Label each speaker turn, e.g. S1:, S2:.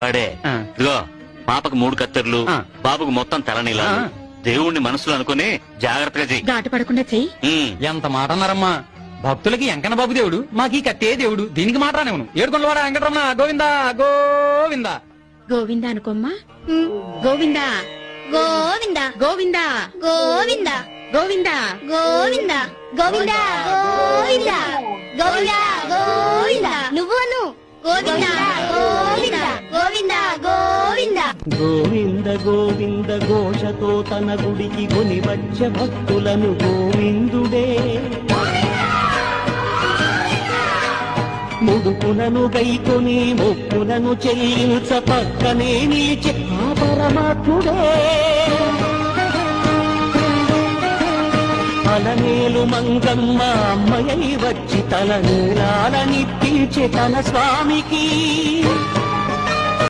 S1: వాడే ఇదిగో పాపకు 3 కత్తెర్లు, బాబుకు మొత్తం తలనీలా. దేవుణ్ణి మనసులో అనుకుని జాగ్రత్తగా చెయ్యి.
S2: గాటు పడకుండా చెయ్యి.
S3: ఎంత మాట అన్నారమ్మా. భక్తులకి ఎంకన్న బాబు దేవుడు, మాకీ కట్టే దేవుడు. దీనికి మాట రానివ్వను. ఏడుకొండవాడ వెంకటరమణ గోవిందా గోవిందా.
S2: గోవిందా అనుకోమ్మా. గోవిందా
S4: గోవిందా
S2: గోవిందా
S4: గోవిందా
S2: గోవిందా
S4: గోవిందా గోవిందా గోవిందా గోవిందా గోవిందా నువ్వును గోవిందా గోవిందా గోవిందా గోవిందా
S5: గోవింద గోవింద ఘోషతో తన గుడికి కొని వచ్చే భక్తులను గోవిందుడే ముడుపులను గైకొని మొక్కులను చెల్లించ పక్కనే నిలిచే ఆ పరమాత్ముడే అలనేలు మంగమ్మ అమ్మయ్య వచ్చి తల నీలాలనిప్పించే తన స్వామికి